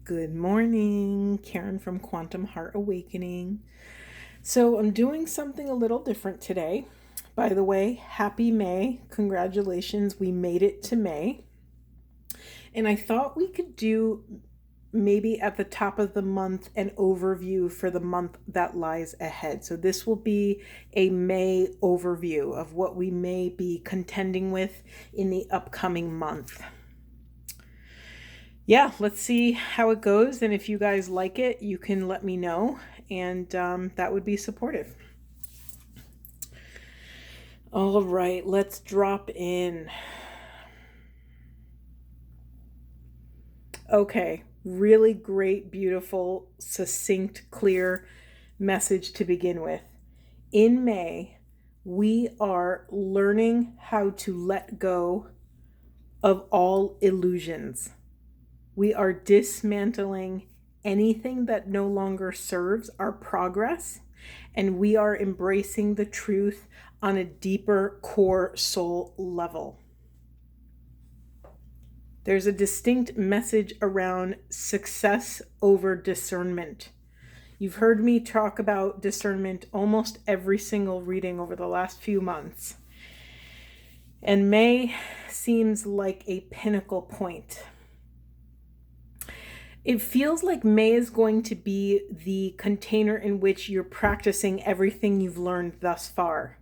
Good morning, Karen from Quantum Heart Awakening. So I'm doing something a little different today. By the way, happy May. Congratulations, we made it to May. And I thought we could do maybe at the top of the month an overview for the month that lies ahead. So this will be a May overview of what we may be contending with in the upcoming month. Yeah, let's see how it goes. And if you guys like it, you can let me know. And that would be supportive. All right, let's drop in. Okay, really great, beautiful, succinct, clear message to begin with. In May, we are learning how to let go of all illusions. We are dismantling anything that no longer serves our progress, and we are embracing the truth on a deeper core soul level. There's a distinct message around success over discernment. You've heard me talk about discernment almost every single reading over the last few months. And May seems like a pinnacle point. It feels like May is going to be the container in which you're practicing everything you've learned thus far.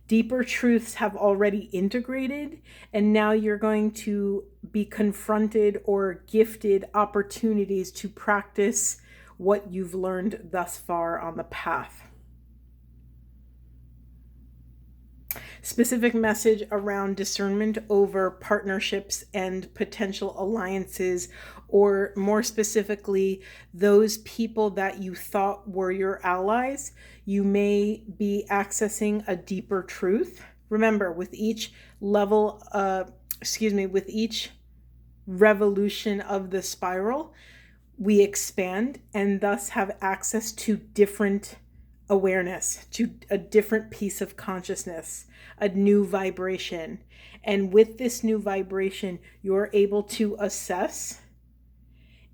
Deeper truths have already integrated, and now you're going to be confronted or gifted opportunities to practice what you've learned thus far on the path. Specific message around discernment over partnerships and potential alliances, or more specifically, those people that you thought were your allies. You may be accessing a deeper truth. Remember, with each level, with each revolution of the spiral, we expand and thus have access to different awareness, to a different piece of consciousness, a new vibration. And with this new vibration, you're able to assess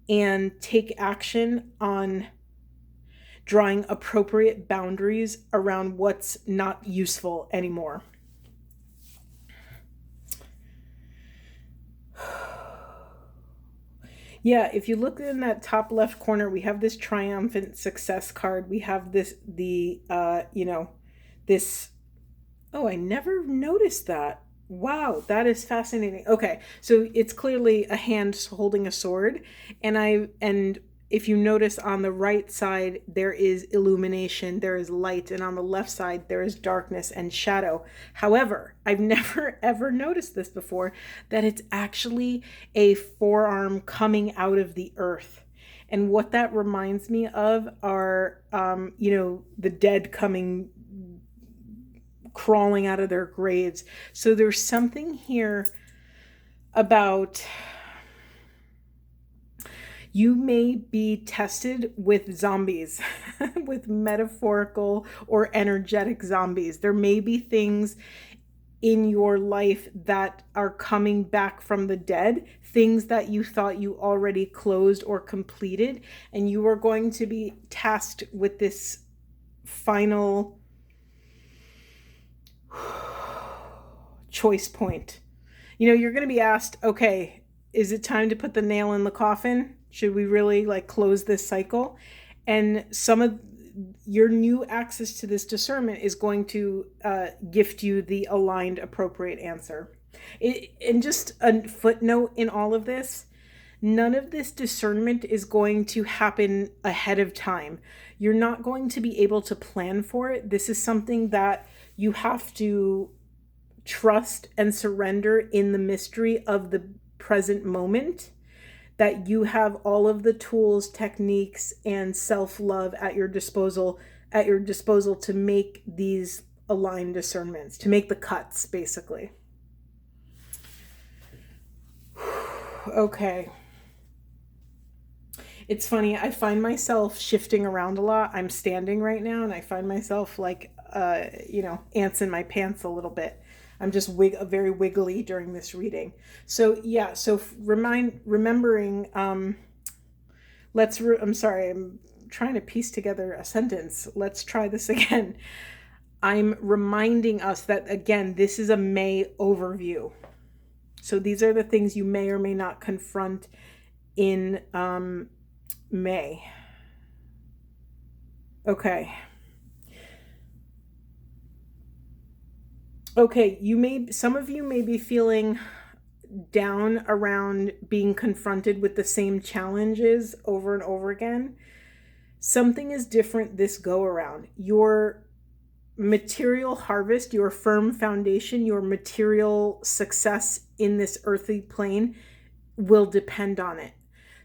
and take action on drawing appropriate boundaries around what's not useful anymore. Yeah, if you look in that top left corner, we have this triumphant success card. We have this, this, oh, I never noticed that. Wow, that is fascinating. Okay, so it's clearly a hand holding a sword, and if you notice on the right side, there is illumination, there is light, and on the left side, there is darkness and shadow. However, I've never ever noticed this before, that it's actually a forearm coming out of the earth. And what that reminds me of are, the dead crawling out of their graves. So there's something here about you may be tested with zombies, with metaphorical or energetic zombies. There may be things in your life that are coming back from the dead, things that you thought you already closed or completed, and you are going to be tasked with this final choice point. You're going to be asked, okay, is it time to put the nail in the coffin? Should we really close this cycle? And some of your new access to this discernment is going to gift you the aligned, appropriate answer. And just a footnote in all of this, none of this discernment is going to happen ahead of time. You're not going to be able to plan for it. This is something that you have to trust and surrender in the mystery of the present moment, that you have all of the tools, techniques, and self-love at your disposal to make these aligned discernments, to make the cuts, basically. Okay. It's funny, I find myself shifting around a lot. I'm standing right now, and I find myself ants in my pants a little bit. I'm just very wiggly during this reading. So yeah, remembering I'm sorry, I'm trying to piece together a sentence. Let's try this again. I'm reminding us that, again, this is a May overview. So these are the things you may or may not confront in May. Okay. Okay, some of you may be feeling down around being confronted with the same challenges over and over again. Something is different this go around. Your material harvest, your firm foundation, your material success in this earthly plane will depend on it.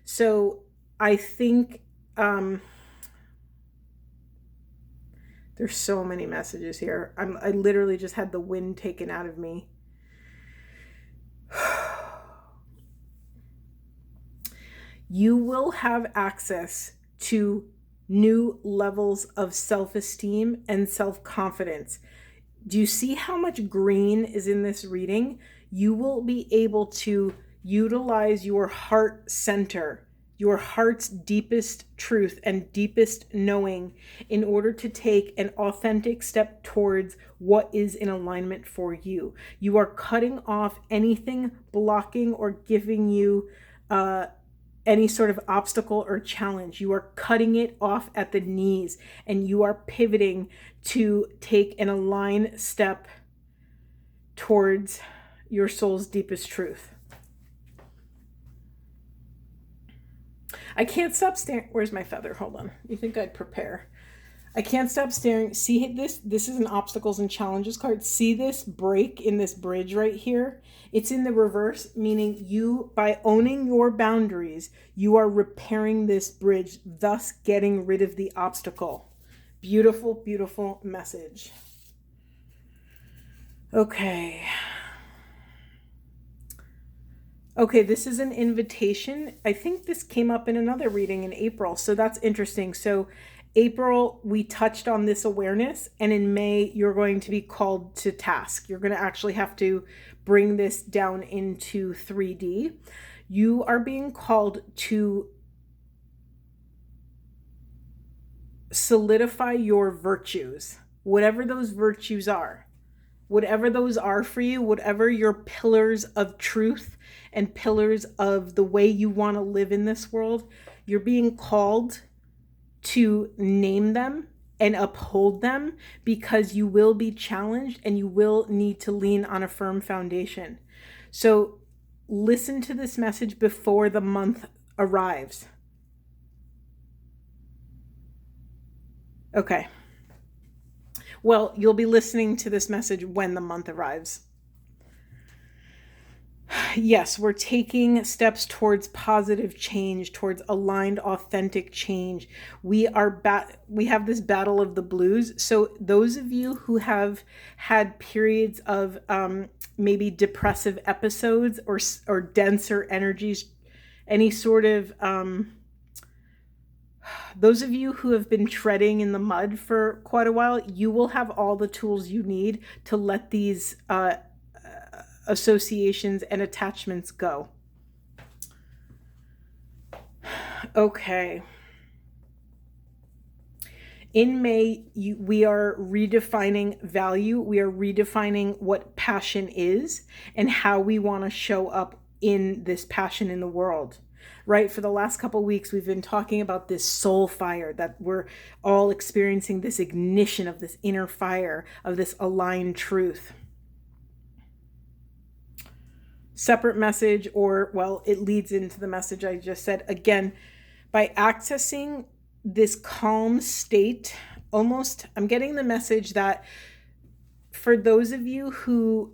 So I think there's so many messages here. I literally just had the wind taken out of me. You will have access to new levels of self-esteem and self-confidence. Do you see how much green is in this reading? You will be able to utilize your heart center, your heart's deepest truth and deepest knowing in order to take an authentic step towards what is in alignment for you. You are cutting off anything blocking or giving you any sort of obstacle or challenge. You are cutting it off at the knees, and you are pivoting to take an aligned step towards your soul's deepest truth. I can't stop staring. Where's my feather? Hold on. You think I'd prepare? I can't stop staring. See this? This is an obstacles and challenges card. See this break in this bridge right here? It's in the reverse, meaning you, by owning your boundaries, you are repairing this bridge, thus getting rid of the obstacle. Beautiful, beautiful message. Okay. Okay, this is an invitation. I think this came up in another reading in April, so that's interesting. So April, we touched on this awareness, and in May, you're going to be called to task. You're going to actually have to bring this down into 3D. You are being called to solidify your virtues, whatever those virtues are. Whatever those are for you, whatever your pillars of truth and pillars of the way you want to live in this world, you're being called to name them and uphold them, because you will be challenged and you will need to lean on a firm foundation. So listen to this message before the month arrives. Okay. Well, you'll be listening to this message when the month arrives. Yes, we're taking steps towards positive change, towards aligned, authentic change. We have this battle of the blues. So those of you who have had periods of maybe depressive episodes or denser energies, any sort of those of you who have been treading in the mud for quite a while, you will have all the tools you need to let these associations and attachments go. Okay. In May, we are redefining value. We are redefining what passion is and how we want to show up in this passion in the world. Right? For the last couple of weeks, we've been talking about this soul fire, that we're all experiencing this ignition of this inner fire, of this aligned truth. Separate message, or, well, it leads into the message I just said. Again, by accessing this calm state, almost, I'm getting the message that for those of you who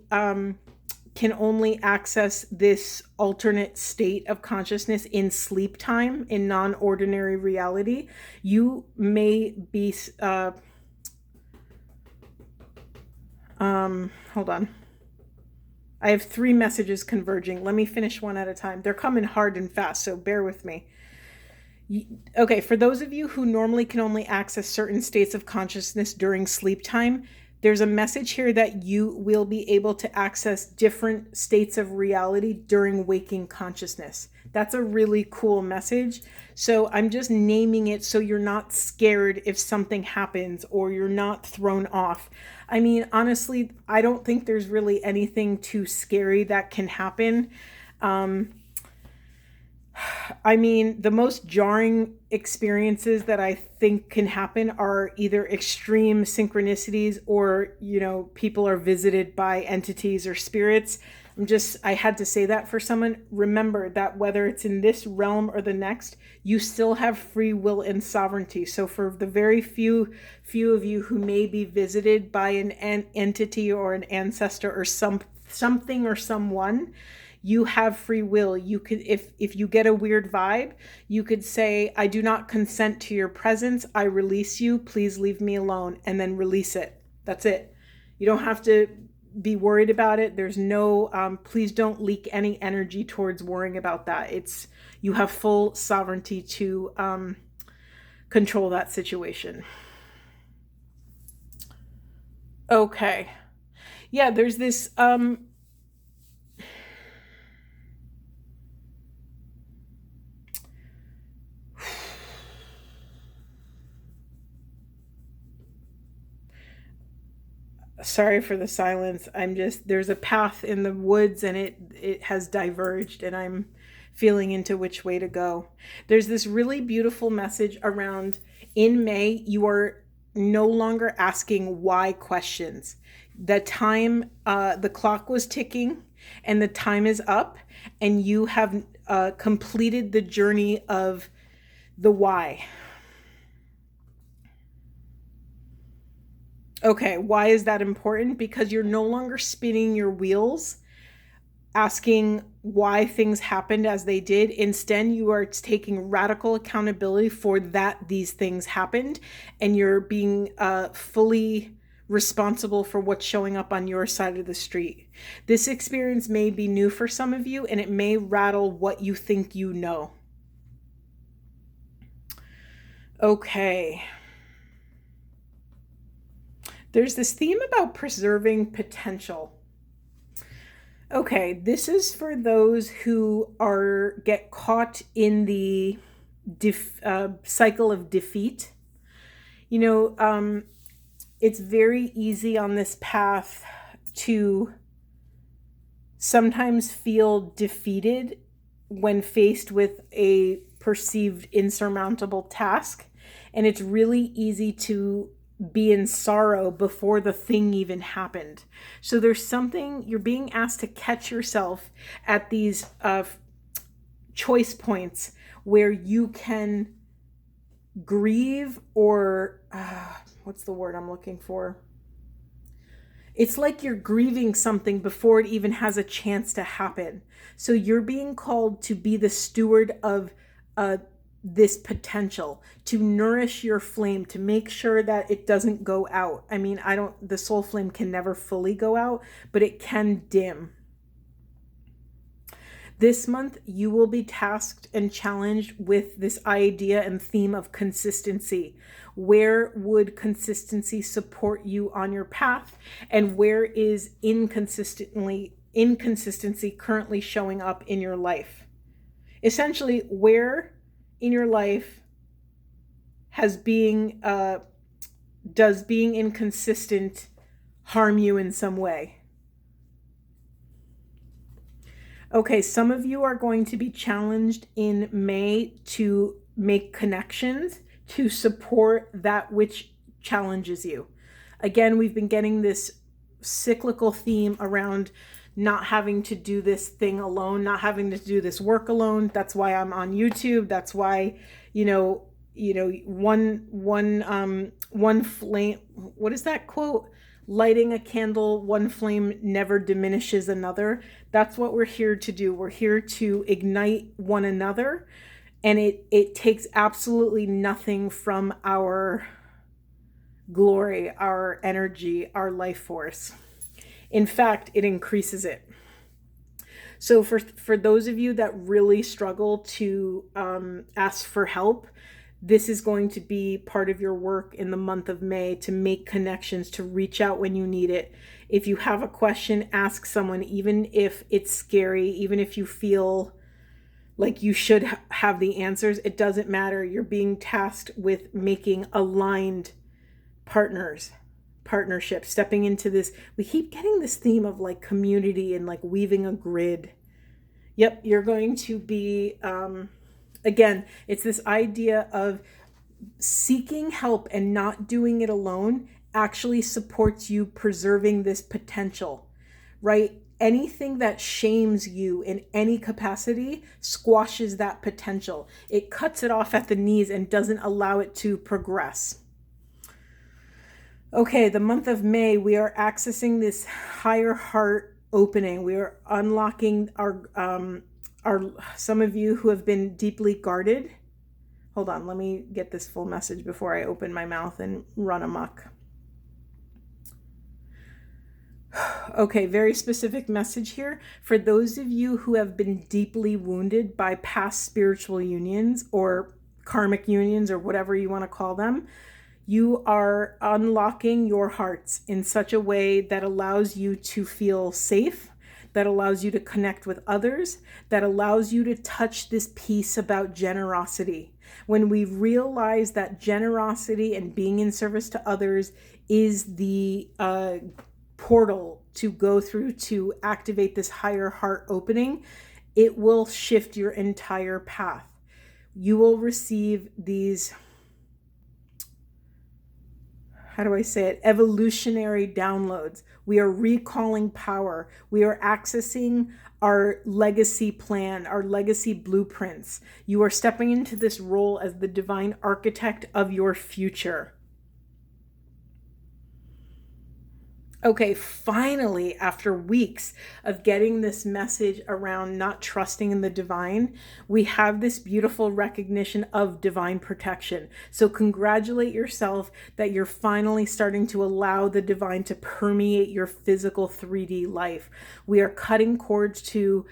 can only access this alternate state of consciousness in sleep time, in non-ordinary reality, you may be, hold on. I have 3 messages converging. Let me finish one at a time. They're coming hard and fast, so bear with me. Okay, for those of you who normally can only access certain states of consciousness during sleep time, there's a message here that you will be able to access different states of reality during waking consciousness. That's a really cool message. So I'm just naming it so you're not scared if something happens or you're not thrown off. I mean, honestly, I don't think there's really anything too scary that can happen. I mean, the most jarring experiences that I think can happen are either extreme synchronicities or, people are visited by entities or spirits. I had to say that for someone. Remember that whether it's in this realm or the next, you still have free will and sovereignty. So for the very few of you who may be visited by an entity or an ancestor or something or someone, you have free will. You could, if you get a weird vibe, you could say, I do not consent to your presence. I release you. Please leave me alone. And then release it. That's it. You don't have to be worried about it. There's no, please don't leak any energy towards worrying about that. You have full sovereignty to control that situation. Okay. Yeah, there's this, sorry for the silence. There's a path in the woods and it has diverged and I'm feeling into which way to go. There's this really beautiful message around in May, you are no longer asking why questions. The clock was ticking and the time is up and you have completed the journey of the why. Okay, why is that important? Because you're no longer spinning your wheels asking why things happened as they did. Instead, you are taking radical accountability for that these things happened, and you're being fully responsible for what's showing up on your side of the street. This experience may be new for some of you, and it may rattle what you think you know. Okay. There's this theme about preserving potential. Okay, this is for those who get caught in the cycle of defeat. It's very easy on this path to sometimes feel defeated when faced with a perceived insurmountable task. And it's really easy to be in sorrow before the thing even happened. So there's something, you're being asked to catch yourself at these choice points where you can grieve or what's the word I'm looking for? It's like you're grieving something before it even has a chance to happen. So you're being called to be the steward of this potential, to nourish your flame, to make sure that it doesn't go out. I mean, the soul flame can never fully go out, but it can dim. This month, you will be tasked and challenged with this idea and theme of consistency. Where would consistency support you on your path? And where is inconsistency currently showing up in your life? Essentially, where in your life does being inconsistent harm you in some way? Okay, some of you are going to be challenged in May to make connections to support that which challenges you. Again, we've been getting this cyclical theme around not having to do this thing alone, not having to do this work alone. That's why I'm on YouTube. That's why, one flame, what is that quote? Lighting a candle, one flame never diminishes another. That's what we're here to do. We're here to ignite one another. And it takes absolutely nothing from our glory, our energy, our life force. In fact, it increases it. So for those of you that really struggle to ask for help, this is going to be part of your work in the month of May, to make connections, to reach out when you need it. If you have a question, ask someone, even if it's scary, even if you feel like you should have the answers. It doesn't matter. You're being tasked with making aligned partnerships, stepping into this. We keep getting this theme of like community and like weaving a grid. Yep, you're going to be, again, it's this idea of seeking help and not doing it alone actually supports you preserving this potential, right? Anything that shames you in any capacity squashes that potential. It cuts it off at the knees and doesn't allow it to progress. Okay, the month of May, we are accessing this higher heart opening. We are unlocking our some of you who have been deeply guarded. Hold on, let me get this full message before I open my mouth and run amok. Okay, very specific message here. For those of you who have been deeply wounded by past spiritual unions or karmic unions or whatever you want to call them, you are unlocking your hearts in such a way that allows you to feel safe, that allows you to connect with others, that allows you to touch this piece about generosity. When we realize that generosity and being in service to others is the portal to go through to activate this higher heart opening, it will shift your entire path. You will receive these, how do I say it, evolutionary downloads. We are recalling power. We are accessing our legacy plan, our legacy blueprints. You are stepping into this role as the divine architect of your future. Okay, finally, after weeks of getting this message around not trusting in the divine, we have this beautiful recognition of divine protection. So congratulate yourself that you're finally starting to allow the divine to permeate your physical 3D life. We are cutting cords to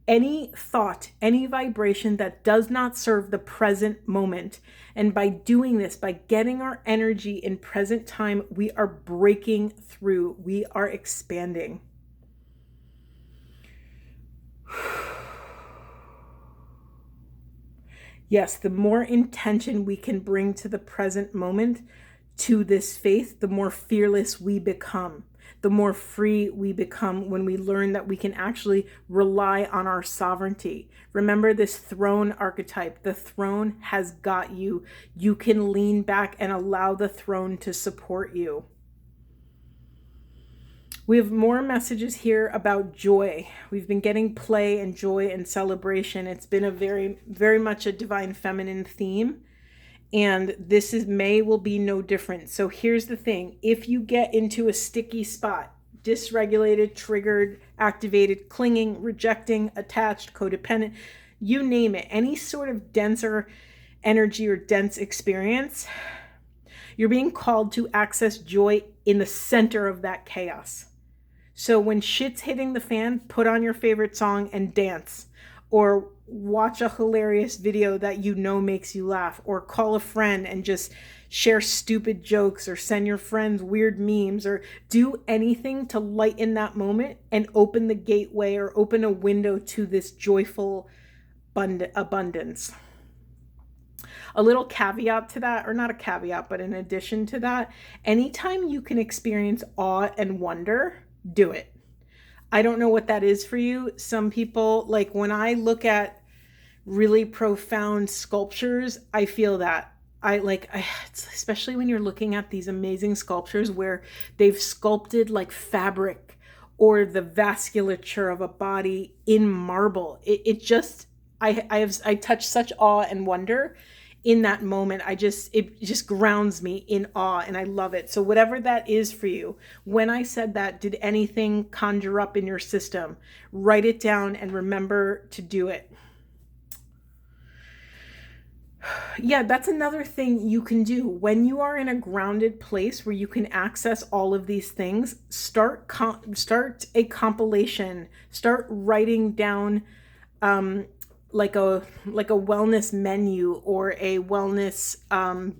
any thought, any vibration that does not serve the present moment. And by doing this, by getting our energy in present time, we are breaking through. We are expanding. Yes, the more intention we can bring to the present moment, to this faith, the more fearless we become. The more free we become when we learn that we can actually rely on our sovereignty. Remember this throne archetype. The throne has got you. You can lean back and allow the throne to support you. We have more messages here about joy. We've been getting play and joy and celebration. It's been a very, very much a divine feminine theme. And this is May will be no different. So here's the thing. If you get into a sticky spot, dysregulated, triggered, activated, clinging, rejecting, attached, codependent, you name it, any sort of denser energy or dense experience, you're being called to access joy in the center of that chaos. So when shit's hitting the fan, put on your favorite song and dance. Or watch a hilarious video that you know makes you laugh, or call a friend and just share stupid jokes, or send your friends weird memes, or do anything to lighten that moment and open the gateway or open a window to this joyful abundance. A little caveat to that, or not a caveat, but in addition to that, anytime you can experience awe and wonder, do it. I don't know what that is for you. Some people, like when I look at really profound sculptures, I feel that. Especially when you're looking at these amazing sculptures where they've sculpted like fabric or the vasculature of a body in marble. I touch such awe and wonder in that moment. It just grounds me in awe, and I love it. So whatever that is for you, when I said that, did anything conjure up in your system? Write it down and remember to do it. Yeah, that's another thing you can do. When you are in a grounded place where you can access all of these things, start a compilation, start writing down like a wellness menu or a wellness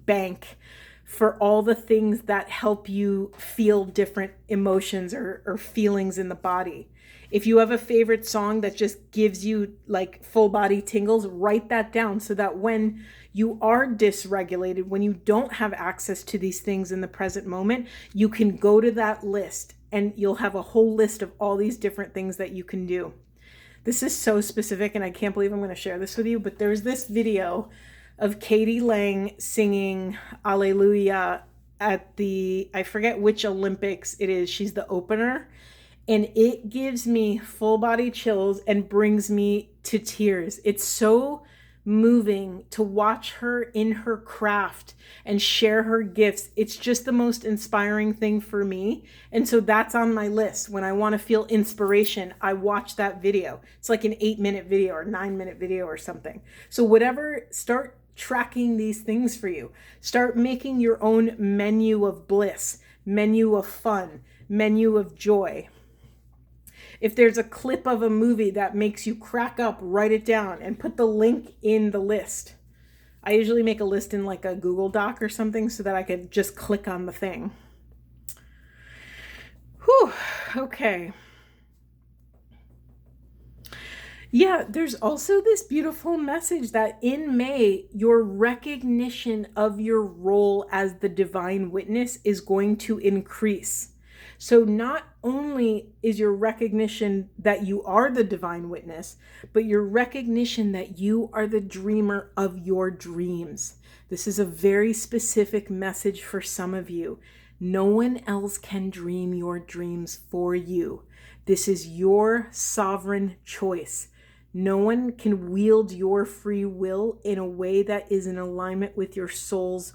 bank for all the things that help you feel different emotions or feelings in the body. If you have a favorite song that just gives you like full body tingles, write that down so that when you are dysregulated, when you don't have access to these things in the present moment, you can go to that list and you'll have a whole list of all these different things that you can do. This is so specific and I can't believe I'm going to share this with you, but there's this video of Katie Lang singing Alleluia at the, I forget which Olympics it is. She's the opener. And it gives me full body chills and brings me to tears. It's so moving to watch her in her craft and share her gifts. It's just the most inspiring thing for me. And so that's on my list. When I want to feel inspiration, I watch that video. It's like an 8-minute video or 9-minute video or something. So whatever, start tracking these things for you. Start making your own menu of bliss, menu of fun, menu of joy. If there's a clip of a movie that makes you crack up, write it down and put the link in the list. I usually make a list in like a Google Doc or something so that I could just click on the thing. Whew, okay. Yeah, there's also this beautiful message that in May, your recognition of your role as the divine witness is going to increase. So not only is your recognition that you are the divine witness, but your recognition that you are the dreamer of your dreams. This is a very specific message for some of you. No one else can dream your dreams for you. This is your sovereign choice. No one can wield your free will in a way that is in alignment with your soul's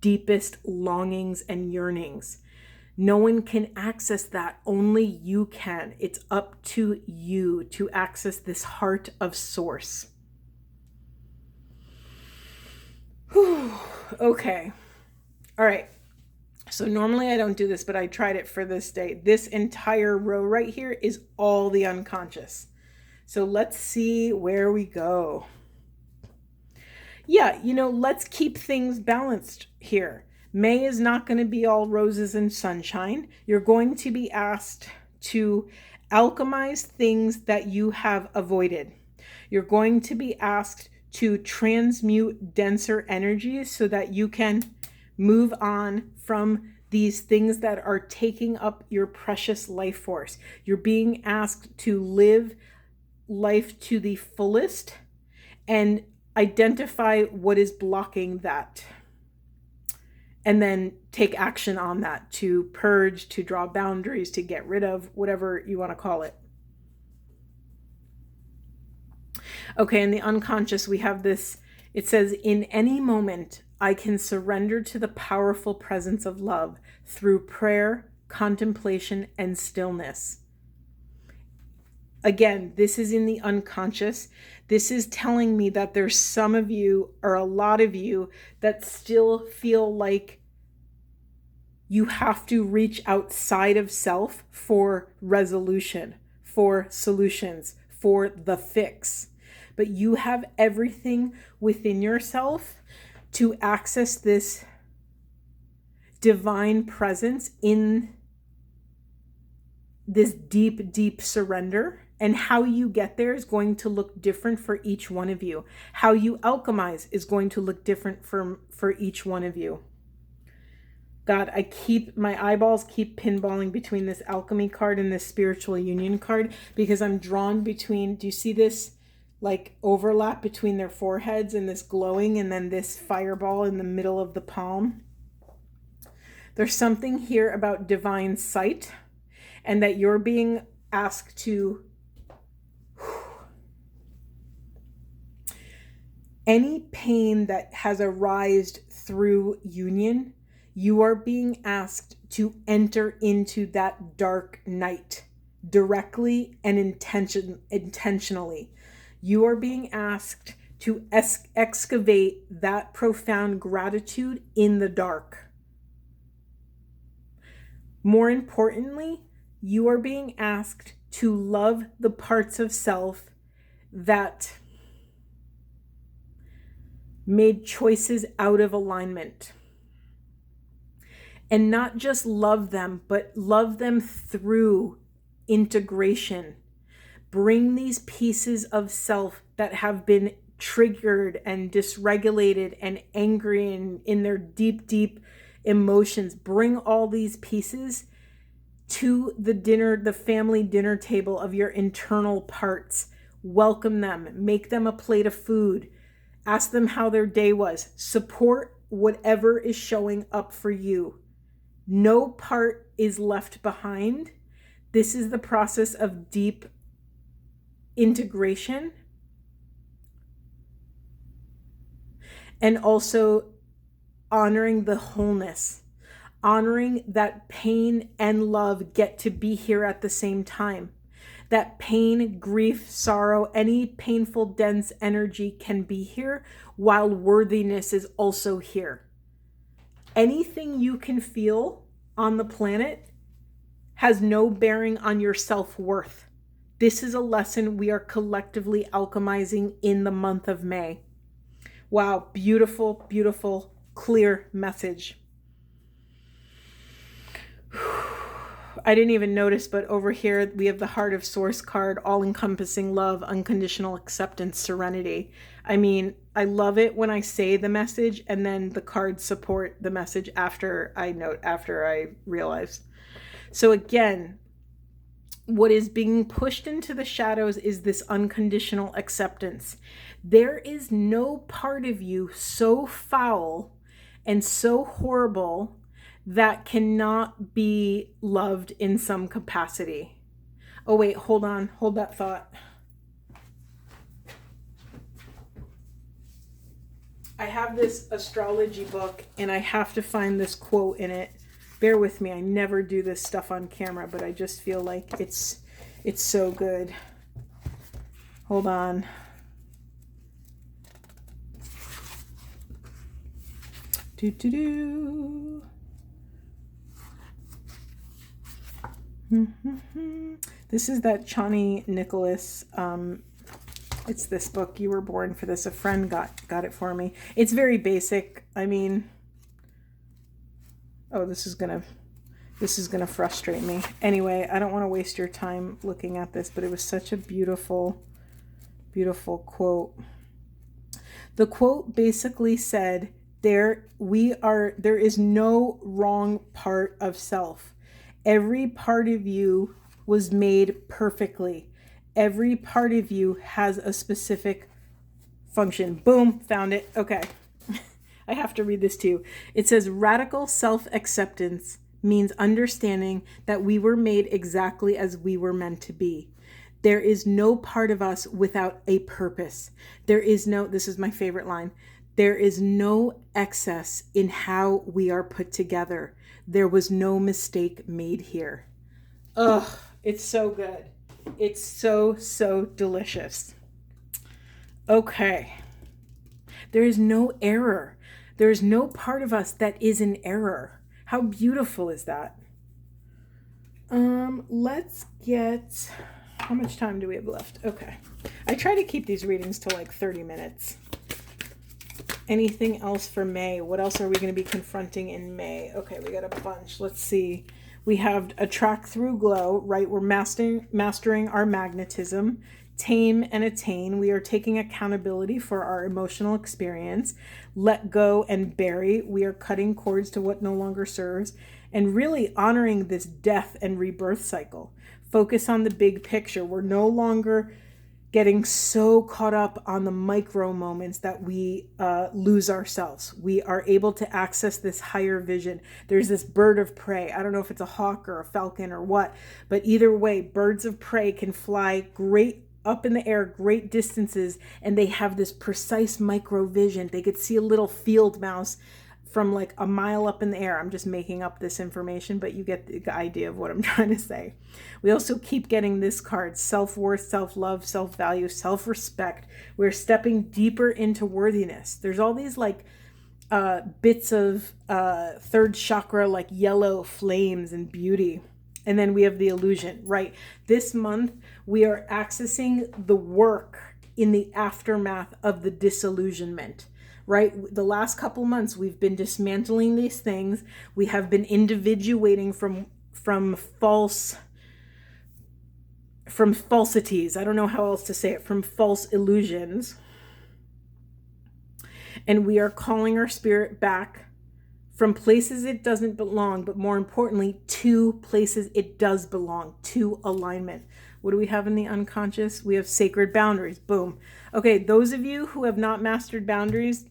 deepest longings and yearnings. No one can access that. Only you can. It's up to you to access this heart of source. Whew. Okay. All right. So normally I don't do this, but I tried it for this day. This entire row right here is all the unconscious. So let's see where we go. Yeah, let's keep things balanced here. May is not going to be all roses and sunshine. You're going to be asked to alchemize things that you have avoided. You're going to be asked to transmute denser energies so that you can move on from these things that are taking up your precious life force. You're being asked to live life to the fullest and identify what is blocking that. And then take action on that to purge, to draw boundaries, to get rid of, whatever you want to call it. Okay, in the unconscious, we have this, it says, in any moment, I can surrender to the powerful presence of love through prayer, contemplation, and stillness. Again, this is in the unconscious. This is telling me that there's some of you, or a lot of you, that still feel like you have to reach outside of self for resolution, for solutions, for the fix. But you have everything within yourself to access this divine presence in this deep, deep surrender. And how you get there is going to look different for each one of you. How you alchemize is going to look different for each one of you. God, my eyeballs keep pinballing between this alchemy card and this spiritual union card because I'm drawn between, do you see this like overlap between their foreheads and this glowing and then this fireball in the middle of the palm? There's something here about divine sight and that you're being asked to any pain that has arisen through union, you are being asked to enter into that dark night directly and intentionally. You are being asked to excavate that profound gratitude in the dark. More importantly, you are being asked to love the parts of self that made choices out of alignment. And not just love them, but love them through integration, Bring these pieces of self that have been triggered and dysregulated and angry and in their deep, deep emotions. Bring all these pieces to the family dinner table of your internal parts. Welcome them. Make them a plate of food. Ask them how their day was. Support whatever is showing up for you. No part is left behind. This is the process of deep integration. And also honoring the wholeness. Honoring that pain and love get to be here at the same time. That pain, grief, sorrow, any painful, dense energy can be here while worthiness is also here. Anything you can feel on the planet has no bearing on your self-worth. This is a lesson we are collectively alchemizing in the month of May. Wow, beautiful, beautiful, clear message. I didn't even notice, but over here we have the Heart of Source card, all-encompassing love, unconditional acceptance, serenity. I mean, I love it when I say the message and then the cards support the message after I realize. So again, what is being pushed into the shadows is this unconditional acceptance. There is no part of you so foul and so horrible that cannot be loved in some capacity. Oh wait, hold on, hold that thought. I have this astrology book and I have to find this quote in it. Bear with me, I never do this stuff on camera, but I just feel like it's so good. Hold on. This is that Chani Nicholas. It's this book. You Were Born for This. A friend got it for me. It's very basic. I mean, oh, this is gonna frustrate me. Anyway, I don't want to waste your time looking at this, but it was such a beautiful, beautiful quote. The quote basically said, there is no wrong part of self. Every part of you was made perfectly. Every part of you has a specific function. Boom, found it. Okay. I have to read this to you. It says, radical self-acceptance means understanding that we were made exactly as we were meant to be. There is no part of us without a purpose. This is my favorite line. There is no excess in how we are put together. There was no mistake made here. Ugh, it's so good. It's so, so delicious. Okay. There is no error. There is no part of us that is an error. How beautiful is that? Let's get... How much time do we have left? Okay. I try to keep these readings to like 30 minutes. Anything else for May? What else are we going to be confronting in May? Okay, we got a bunch. Let's see. We have Attract Through Glow, right? We're mastering our magnetism. Tame and Attain. We are taking accountability for our emotional experience. Let go and bury. We are cutting cords to what no longer serves. And really honoring this death and rebirth cycle. Focus on the big picture. We're no longer getting so caught up on the micro moments that we lose ourselves. We are able to access this higher vision. There's this bird of prey. I don't know if it's a hawk or a falcon or what, but either way, birds of prey can fly great up in the air, great distances, and they have this precise micro vision. They could see a little field mouse from like a mile up in the air. I'm just making up this information, but you get the idea of what I'm trying to say. We also keep getting this card, self-worth, self-love, self-value, self-respect. We're stepping deeper into worthiness. There's all these like bits of third chakra, like yellow flames and beauty. And then we have the illusion, right? This month, we are accessing the work in the aftermath of the disillusionment. Right? The last couple months, we've been dismantling these things. We have been individuating from false from falsities. I don't know how else to say it, from false illusions. And we are calling our spirit back from places it doesn't belong, but more importantly, to places it does belong, to alignment. What do we have in the unconscious? We have sacred boundaries. Boom. Okay, those of you who have not mastered boundaries,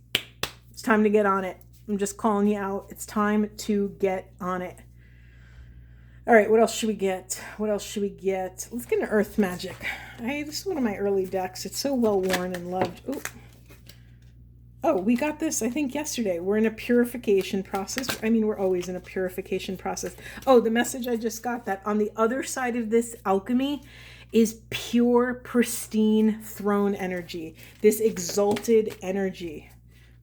it's time to get on it. I'm just calling you out. It's time to get on it. All right, what else should we get? What else should we get? Let's get an Earth Magic. This is one of my early decks. It's so well worn and loved. Ooh. Oh, we got this, I think, yesterday. We're in a purification process. I mean, we're always in a purification process. Oh, the message I just got, that on the other side of this alchemy is pure, pristine throne energy. This exalted energy.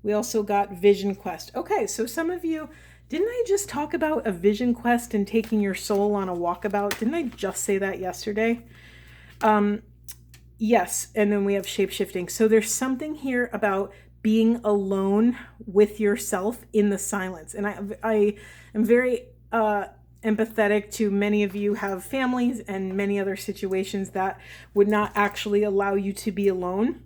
We also got Vision Quest. Okay, so some of you, didn't I just talk about a Vision Quest and taking your soul on a walkabout? Didn't I just say that yesterday? Yes, and then we have shape-shifting. So there's something here about being alone with yourself in the silence. And I am very empathetic to many of you have families and many other situations that would not actually allow you to be alone.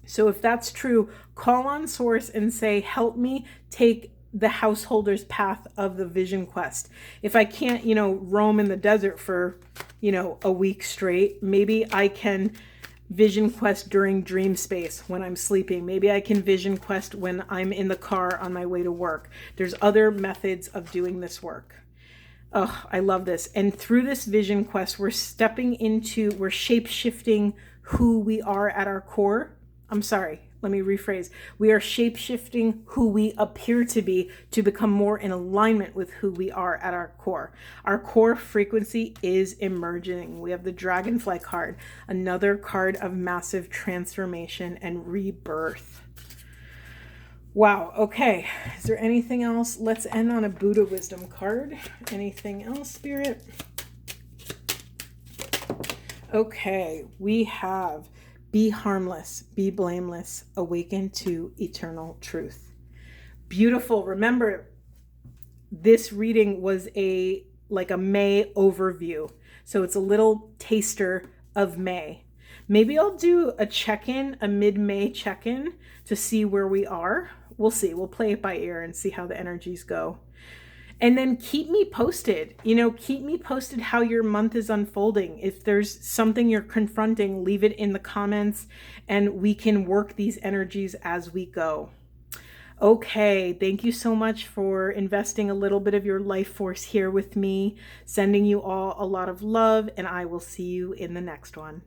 So if that's true, call on Source and say, help me take the householder's path of the Vision Quest. If I can't, roam in the desert for, a week straight, maybe I can Vision Quest during dream space when I'm sleeping. Maybe I can Vision Quest when I'm in the car on my way to work. There's other methods of doing this work. Oh, I love this. And through this Vision Quest, we're shape-shifting who we are at our core. I'm sorry, let me rephrase. We are shape-shifting who we appear to be to become more in alignment with who we are at our core. Our core frequency is emerging. We have the Dragonfly card, another card of massive transformation and rebirth. Wow, okay. Is there anything else? Let's end on a Buddha wisdom card. Anything else, Spirit? Okay, we have be harmless, be blameless, awaken to eternal truth. Beautiful. Remember, this reading was a May overview. So it's a little taster of May. Maybe I'll do a check-in, a mid-May check-in to see where we are. We'll see. We'll play it by ear and see how the energies go. And then keep me posted. Keep me posted how your month is unfolding. If there's something you're confronting, leave it in the comments and we can work these energies as we go. Okay, thank you so much for investing a little bit of your life force here with me. Sending you all a lot of love, and I will see you in the next one.